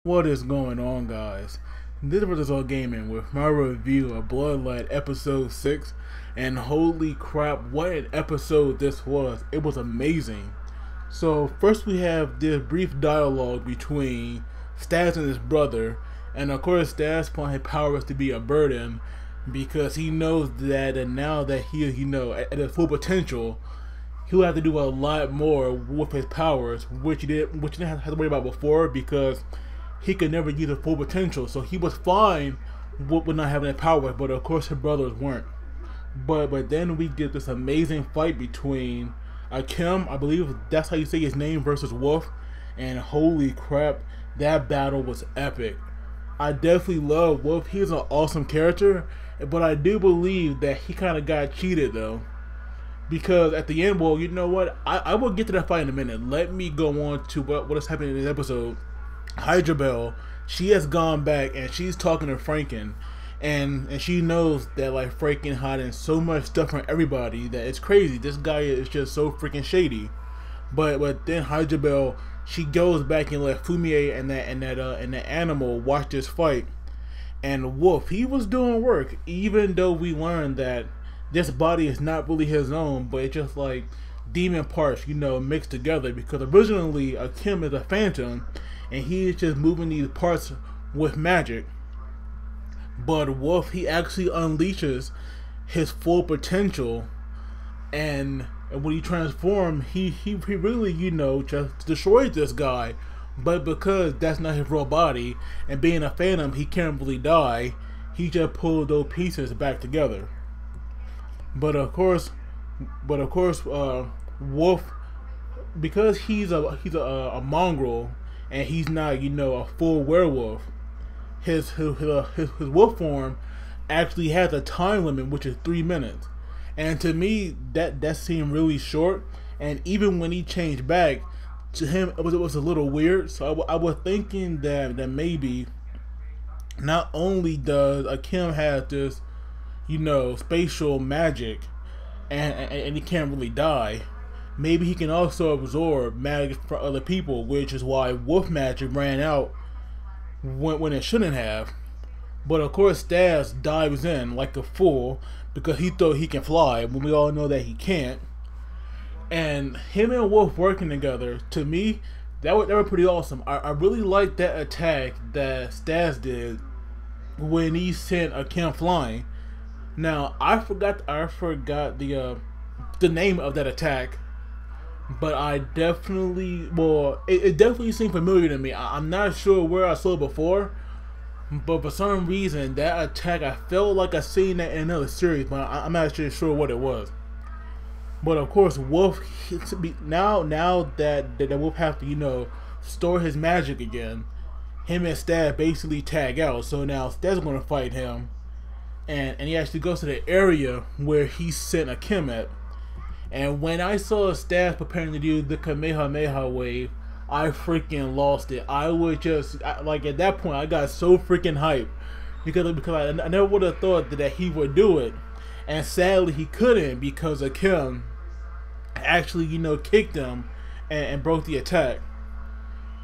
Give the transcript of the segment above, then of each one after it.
What is going on, guys? This is All Gaming with my review of Bloodlight Episode 6, and holy crap, what an episode this was. It was amazing. So, first we have this brief dialogue between Staz and his brother, and of course Staz found his powers to be a burden because he knows that and now that he is, at his full potential, he'll have to do a lot more with his powers, which he didn't have to worry about before because he could never use his full potential. So he was fine with not having that power, but of course his brothers weren't. But then we get this amazing fight between Akim, I believe that's how you say his name, versus Wolf, and holy crap, that battle was epic. I definitely love Wolf. He's an awesome character, but I do believe that he kind of got cheated though. Because at the end, well, you know what? I will get to that fight in a minute. Let me go on to what is happening in this episode. Hydra Bell, she has gone back and she's talking to Franken, and she knows that like Franken hiding so much stuff from everybody that it's crazy. This guy is just so freaking shady. But then Hydra Bell, she goes back and let Fumier and that animal watch this fight. And Wolf, he was doing work, even though we learned that this body is not really his own, but it's just like demon parts, mixed together. Because originally Akim is a phantom, and he's just moving these parts with magic. But Wolf, he actually unleashes his full potential, and when he transforms, he really, just destroys this guy. But because that's not his real body, and being a phantom, he can't really die, he just pulled those pieces back together. But of course, Wolf, because he's a mongrel, and he's not, a full werewolf. His wolf form actually has a time limit, which is 3 minutes, and to me that seemed really short. And even when he changed back, to him it was a little weird. So I was thinking that maybe not only does Akim have this, spatial magic, and he can't really die, maybe he can also absorb magic from other people, which is why wolf magic ran out when it shouldn't have. But of course Staz dives in like a fool because he thought he can fly, when we all know that he can't. And him and Wolf working together, to me, that was pretty awesome. I really liked that attack that Staz did when he sent Akim flying. Now I forgot the name of that attack, but I definitely, it definitely seemed familiar to me. I'm not sure where I saw it before, but for some reason that attack, I felt like I seen that in another series, but I'm not actually sure what it was. But of course Wolf, now that Wolf have to, store his magic again, him and Staz basically tag out. So now Staz is going to fight him, and he actually goes to the area where he sent Akim at. And when I saw Staz preparing to do the Kamehameha wave, I freaking lost it. I was just like, at that point I got so freaking hyped because I never would have thought that he would do it, and sadly he couldn't because Akim actually, kicked him and broke the attack.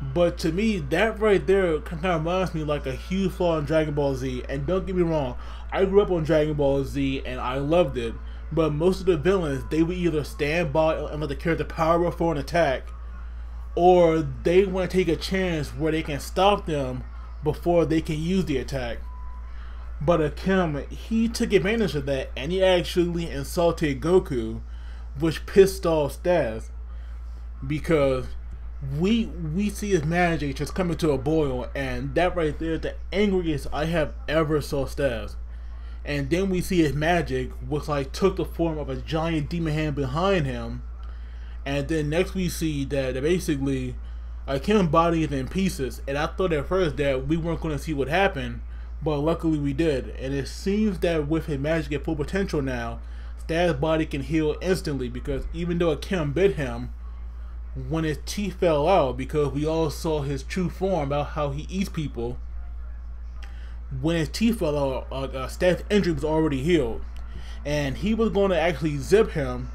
But to me, that right there kind of reminds me like a huge flaw in Dragon Ball Z. And don't get me wrong, I grew up on Dragon Ball Z and I loved it. But most of the villains, they would either stand by and let the character power up for an attack, or they want to take a chance where they can stop them before they can use the attack. But Akim, he took advantage of that, and he actually insulted Goku, which pissed off Staz, because we see his magic just coming to a boil, and that right there is the angriest I have ever saw Staz. And then we see his magic, which like took the form of a giant demon hand behind him. And then next we see that basically Akim's body is in pieces. And I thought at first that we weren't going to see what happened, but luckily we did. And it seems that with his magic at full potential now, Staz's body can heal instantly, because even though Akim bit him, when his teeth fell out, because we all saw his true form about how he eats people, when his teeth fell out, Staz's injury was already healed, and he was going to actually zip him.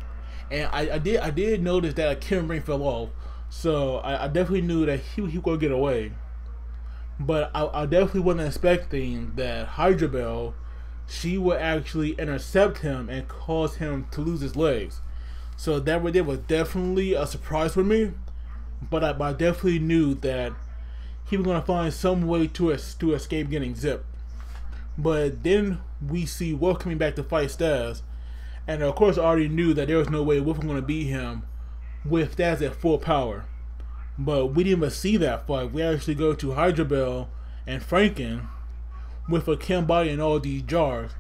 And I did notice that Akim ring fell off, so I definitely knew that he was going to get away. But I definitely wasn't expecting that Hydra Bell, she would actually intercept him and cause him to lose his legs. So that right there was definitely a surprise for me. But I definitely knew that he was gonna find some way to escape getting zipped. But then we see Wolf coming back to fight Staz, and of course I already knew that there was no way Wolf was gonna beat him with Staz at full power. But we didn't even see that fight. We actually go to Hydra Bell and Franken with Akim's body in all these jars,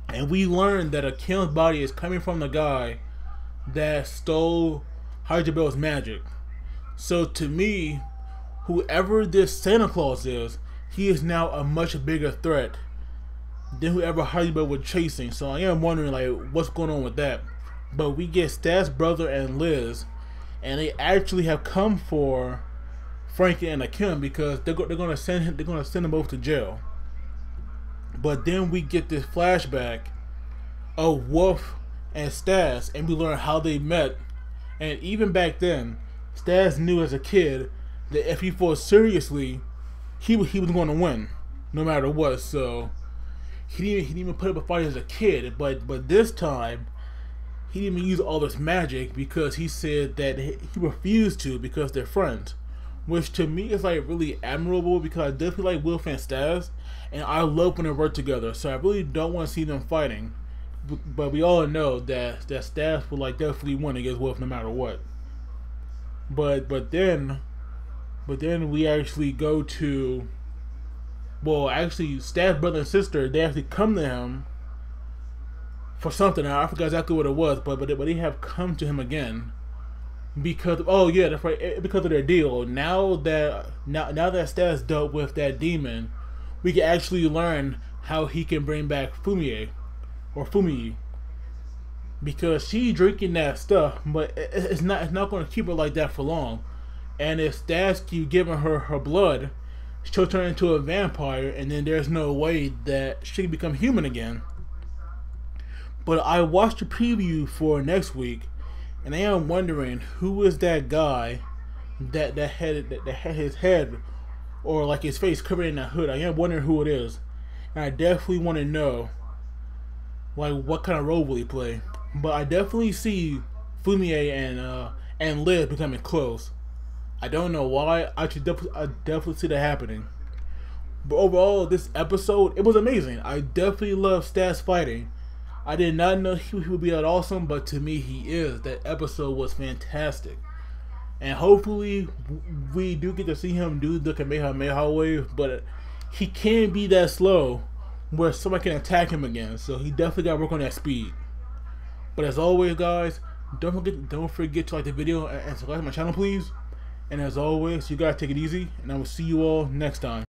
and we learned that Akim's body is coming from the guy that stole Hydra Bell's magic. So to me, whoever this Santa Claus is, he is now a much bigger threat than whoever Hydra Bell was chasing. So I am wondering like what's going on with that. But we get Staz's brother and Liz, and they actually have come for Frankie and Akim because they're gonna send them both to jail. But then we get this flashback of Wolf and Staz, and we learn how they met. And even back then, Staz knew as a kid that if he fought seriously, he was going to win, no matter what. So he didn't even put up a fight as a kid. But this time, he didn't even use all this magic because he said that he refused to because they're friends. Which to me is like really admirable because I definitely like Wolf and Staz, and I love when they work together. So I really don't want to see them fighting. But we all know that Staz will like definitely win against Wolf no matter what. But then we actually go to, well, actually Staz's brother and sister, they actually come to him for something. I forgot exactly what it was, but they have come to him again because, oh yeah, that's right, because of their deal. Now that Staz dealt with that demon, we can actually learn how he can bring back Fumie, because she's drinking that stuff, but it's not going to keep her like that for long. And if Staz keep giving her blood, she'll turn into a vampire, and then there's no way that she can become human again. But I watched the preview for next week, and I am wondering who is that guy that had his head or like his face covered in that hood. I am wondering who it is, and I definitely want to know like what kind of role will he play. But I definitely see Fumie and Liz becoming close. I don't know why. I definitely see that happening. But overall, this episode, it was amazing. I definitely love Staz fighting. I did not know he would be that awesome, but to me he is. That episode was fantastic. And hopefully we do get to see him do the Kamehameha wave, but he can't be that slow where somebody can attack him again. So he definitely got to work on that speed. But as always, guys, don't forget to like the video and subscribe to my channel, please. And as always, you guys take it easy, and I will see you all next time.